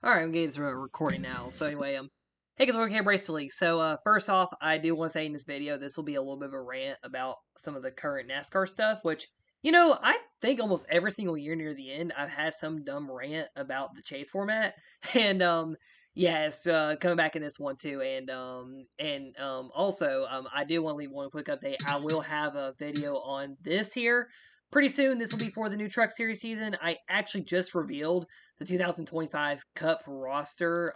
Alright, I'm getting to recording now. So anyway, hey guys, welcome to Race to League. So first off, I do want to say in this video, this will be a little bit of a rant about some of the current NASCAR stuff, which, I think almost every single year near the end, I've had some dumb rant about the chase format. And yeah, it's coming back in this one too. And also, I do want to leave one quick update. I will have a video on this here pretty soon. This will be for the new Truck Series season. I actually just revealed the 2025 Cup roster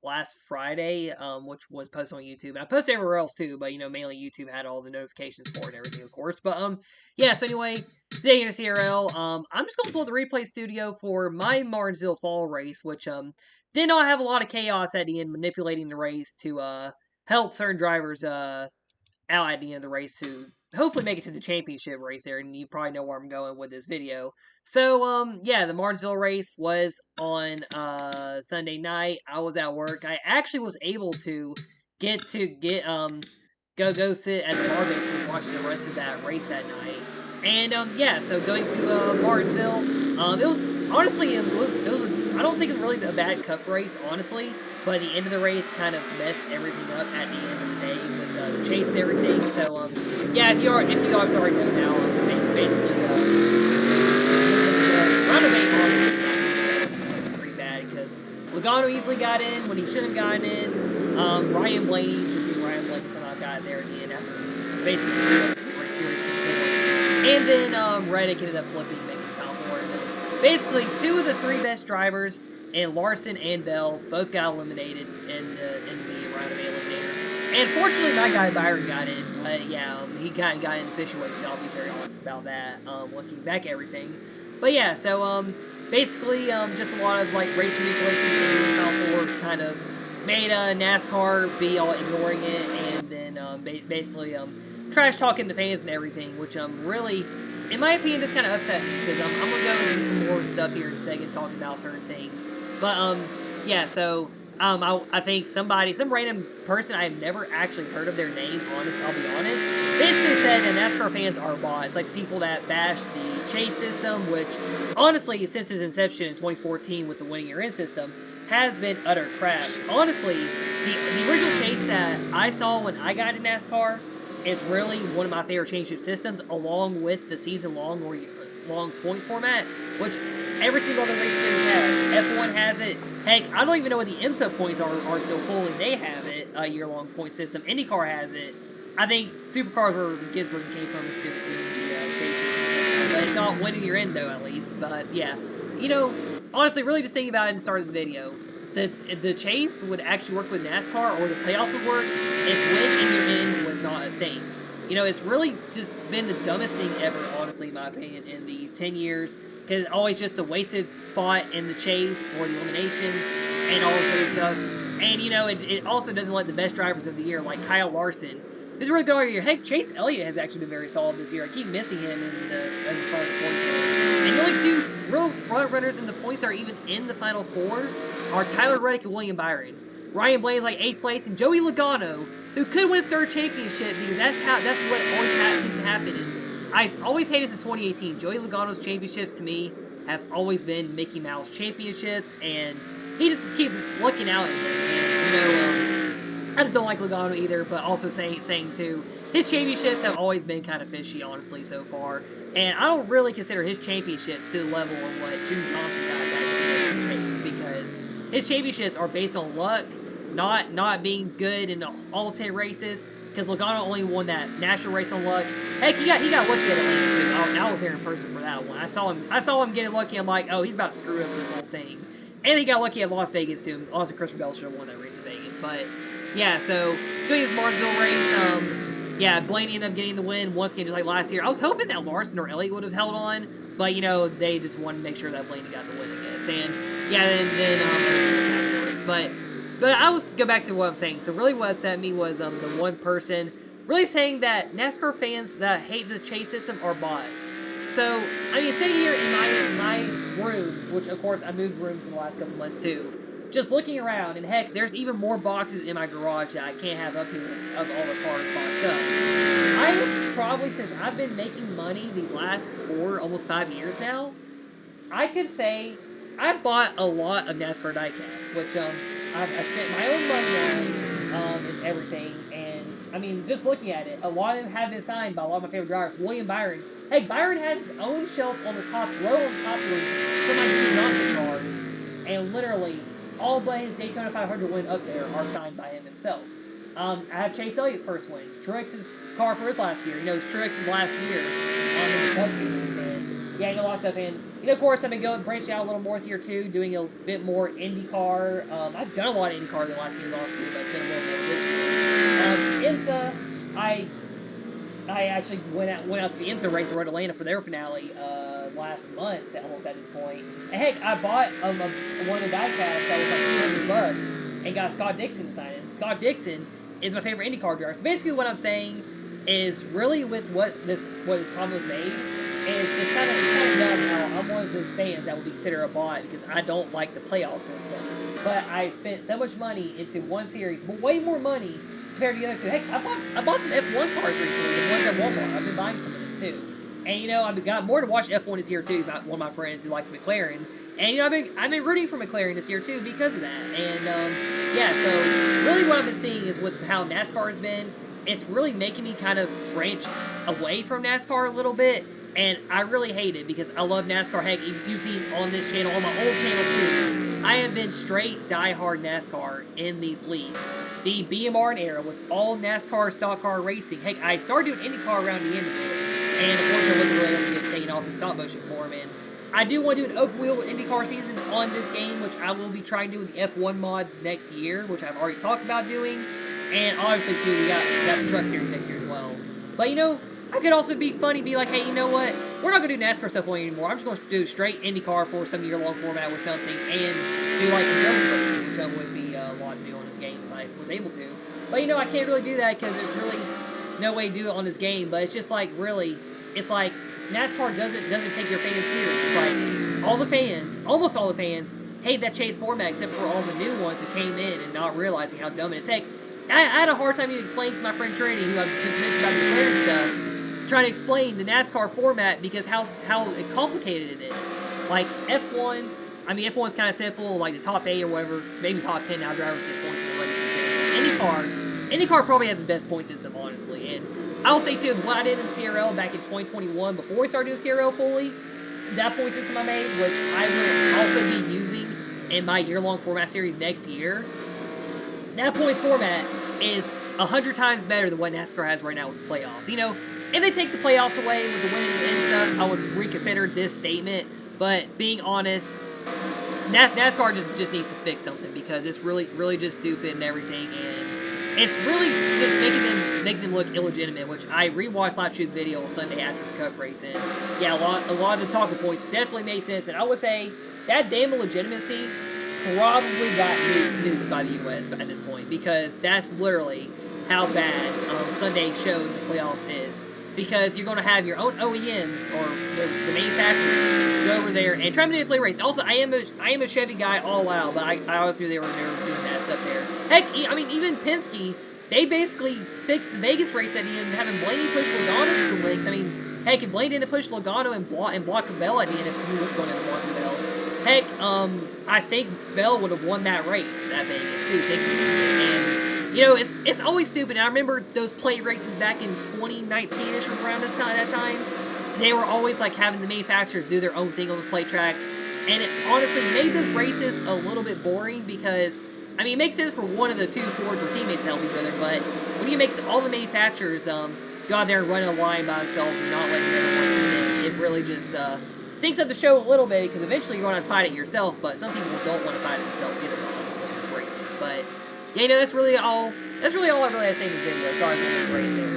last Friday, which was posted on YouTube. And I posted everywhere else too, but mainly YouTube had all the notifications for it and everything, of course. But yeah. So anyway, today in a CRL, I'm just gonna pull the replay studio for my Martinsville Fall race, which did not have a lot of chaos at the end, manipulating the race to help certain drivers out at the end of the race to hopefully make it to the championship race there, and you probably know where I'm going with this video. So, yeah, the Martinsville race was on Sunday night. I was at work. I actually was able to get go sit at the bar base and watch the rest of that race that night. And yeah, so going to Martinsville, it was honestly I don't think it was really a bad cup race, honestly. But the end of the race kind of messed everything up at the end of the day with the chase and everything. So yeah, if you guys already know now, basically roundabout honestly was pretty bad because Logano easily got in when he should have gotten in. Ryan Blaney somehow got there at the end after basically and then Reddick ended up flipping, making the top four. Basically, two of the three best drivers, and Larson and Bell, both got eliminated in the roundabout eliminator. And fortunately, my guy Byron got in. But yeah, he got in the Fisher way. I'll be very honest about that. Looking back at everything. But yeah, so basically, just a lot of like race manipulation in the top four kind of made NASCAR be all ignoring it, and then basically trash talking the fans and everything, which really, in my opinion, just kind of upset me because I'm gonna go into some more stuff here in a second talking about certain things. But yeah, so I think some random person I've never actually heard of their name, I'll be honest, basically said that NASCAR fans are bots, like people that bash the chase system, which honestly, since its inception in 2014 with the winning your in system, has been utter crap. Honestly, the original chase that I saw when I got into NASCAR is really one of my favorite championship systems, along with the season-long or long points format, which every single other race series has. F1 has it. Heck, I don't even know what the IMSA points are still pulling. They have it, a year-long point system. IndyCar has it. I think Supercars where Gisborne came from is good in the chases. But it's not winning your end, though, at least. But, yeah. Honestly, really just thinking about it and started the video. The chase would actually work with NASCAR, or the playoffs would work if win in your end was not a thing. It's really just been the dumbest thing ever, honestly, in my opinion, in the 10 years. Because it's always just a wasted spot in the chase for the eliminations and all this other stuff. And, it also doesn't let the best drivers of the year, like Kyle Larson, who's really good over here. Heck, Chase Elliott has actually been very solid this year. I keep missing him in the front of the points. And the only two real front runners in the points that are even in the final four are Tyler Reddick and William Byron. Ryan Blaney's like 8th place, and Joey Logano, who could win his 3rd championship, because that's what always seems to happen. And I've always hated since 2018. Joey Logano's championships to me have always been Mickey Mouse championships, and he just keeps looking out at them. And I just don't like Logano either. But also saying too, his championships have always been kind of fishy, honestly, so far. And I don't really consider his championships to the level of what Jim Johnson got because his championships are based on luck, not being good in all 10 races. Because Logano only won that national race on luck. Heck, he got lucky at Atlanta too. I was there in person for that one. I saw him getting lucky. I'm like, oh, he's about to screw up this whole thing. And he got lucky at Las Vegas too. Honestly, Christopher Bell should have won that race in Vegas. But yeah, so doing his Martinsville race, yeah, Blaney ended up getting the win once again, just like last year. I was hoping that Larson or Elliott would have held on, but they just wanted to make sure that Blaney got the win, I guess. And yeah, then But I was to go back to what I'm saying. So really what upset me was the one person really saying that NASCAR fans that hate the chase system are bots. So, sitting here in my room, which of course I moved rooms in the last couple months too, just looking around, and heck, there's even more boxes in my garage that I can't have up here of all the cars boxed up. I have probably, since I've been making money these last 4, almost 5 years now, I could say I bought a lot of NASCAR diecasts, which I spent my own money on and everything. And I mean, just looking at it, a lot of them have been signed by a lot of my favorite drivers. William Byron. Hey, Byron has his own shelf on the top row on the top room for my Jimmy Johnson cars, and literally all but his Daytona 500 win up there are signed by him himself. I have Chase Elliott's first win, Truex's car for his last year. It's Truex's last year in the Cup Series, and yeah, a lot of stuff. And of course, I've been branching out a little more this year too, doing a bit more IndyCar. I've done a lot of IndyCar the last few honestly, but it's been a little more this year. IMSA, I actually went out to the IMSA race in Road Atlanta for their finale last month, almost at this point. And heck, I bought one of the diecasts that was like $200 and got Scott Dixon to sign it. Scott Dixon is my favorite IndyCar driver. So basically, what I'm saying is really with what this comment was made is it's kind of dumb how I'm one of those fans that would be considered a bot because I don't like the playoff system. But I spent so much money into one series, but way more money compared to the other two. Heck, I bought some F1 cars recently, the ones at Walmart. I've been buying some of them too. And I've got more to watch. F1 this year too. About one of my friends who likes McLaren. And I've been rooting for McLaren this year too because of that. And yeah, so really what I've been seeing is with how NASCAR has been, it's really making me kind of branch away from NASCAR a little bit. And I really hate it because I love NASCAR. Heck, you've seen on this channel, on my old channel too, I have been straight diehard NASCAR in these leagues. The BMR era was all NASCAR stock car racing. Heck, I started doing IndyCar around the end of it. And of course I wasn't really able to get taken off in stop motion form. And I do want to do an open wheel IndyCar season on this game, which I will be trying to do with the F1 mod next year, which I've already talked about doing. And obviously too, we got the Truck Series next year as well. But I could also be funny, be like, hey, you know what? We're not going to do NASCAR stuff anymore. I'm just going to do straight IndyCar for some year-long format with something and do like endurance racing, which would be a lot to do on this game if I was able to. But I can't really do that because there's really no way to do it on this game. But it's just like, really, it's like NASCAR doesn't take their fans serious. It's like all the fans, almost all the fans, hate that chase format except for all the new ones who came in and not realizing how dumb it is. Heck, I had a hard time even explaining to my friend Trinity, who I've just mentioned about the McLaren stuff, trying to explain the NASCAR format because how complicated it is. Like F1, I mean F1's kind of simple, like the top 8 or whatever, maybe top 10 now drivers get points in the race. IndyCar probably has the best point system, honestly. And I will say too, what I did in CRL back in 2021, before we started doing CRL fully, that point system I made, which I will also be using in my year-long format series next year. That points format is 100 times better than what NASCAR has right now with the playoffs. If they take the playoffs away with the winning and stuff, I would reconsider this statement. But being honest, NASCAR just needs to fix something because it's really just stupid and everything, and it's really just making them look illegitimate. Which I rewatched Lap Shoot's video on Sunday after the Cup race, and yeah, a lot of the talking points definitely made sense. And I would say that damn illegitimacy probably got nuked by the U.S. at this point because that's literally how bad Sunday showed the playoffs is. Because you're going to have your own OEMs or the manufacturers go over there and try to manipulate race. Also, I am a Chevy guy all out, but I always knew they were doing that stuff there. Heck, I mean, even Penske, they basically fixed the Vegas race at the end, having Blaney push Logano to the links. I mean, heck, if Blaney didn't push Logano and block Bell at the end, if he was going to block Bell, heck, I think Bell would have won that race at Vegas too, technically. And it's always stupid. And I remember those plate races back in 2019-ish, around that time. They were always like having the manufacturers do their own thing on those plate tracks, and it honestly made those races a little bit boring because, I mean, it makes sense for one of the two Fords or teammates to help each other, but when you make all the manufacturers go out there and run a line by themselves and not letting everyone win, it really just stinks up the show a little bit because eventually you're going to fight it yourself. But some people don't want to fight it themselves either, honestly, in those races. But yeah, that's really all I really had to say in this video. Sorry for the race there.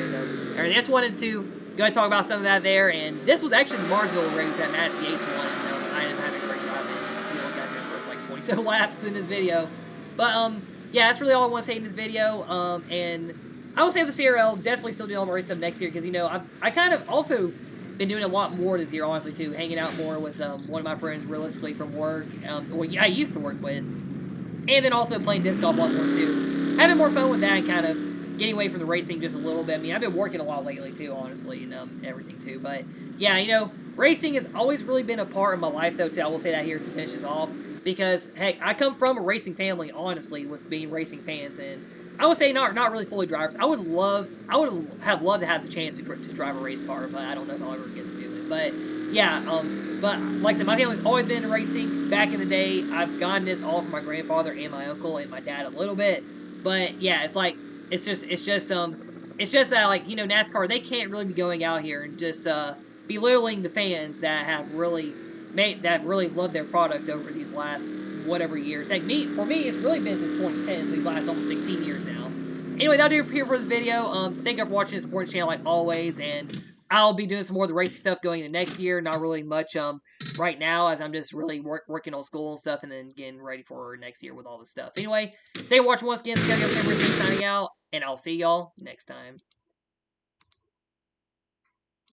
Alright, I just wanted to go ahead and talk about some of that there. And this was actually the Martinsville race that Matt Yates won. I ended up having a great drive in. Got there the first like 27 laps in this video. But yeah, that's really all I want to say in this video. And I will say the CRL definitely still doing all my race stuff next year because I kind of also been doing a lot more this year, honestly too, hanging out more with one of my friends realistically from work. I used to work with. And then also playing disc golf a lot more too. Having more fun with that and kind of getting away from the racing just a little bit. I mean, I've been working a lot lately too, honestly, and everything too. But yeah, Racing has always really been a part of my life, though, too. I will say that here to finish this off. Because, heck, I come from a racing family, honestly, with being racing fans. And I would say not really fully drivers. I would have loved to have the chance to drive a race car, but I don't know if I'll ever get to do it. But, yeah, but like I said, my family's always been in racing. Back in the day, I've gotten this all from my grandfather and my uncle and my dad a little bit. But, yeah, it's like, it's just that, like, NASCAR, they can't really be going out here and just, belittling the fans that have really loved their product over these last whatever years. Like for me, it's really been since 2010, so these last almost 16 years now. Anyway, that'll do it here for this video. Thank you for watching, support the channel like always, and I'll be doing some more of the racing stuff going into next year. Not really much right now, as I'm just really working on school and stuff, and then getting ready for next year with all this stuff. Anyway, thank you for watching once again. This is signing out, and I'll see y'all next time.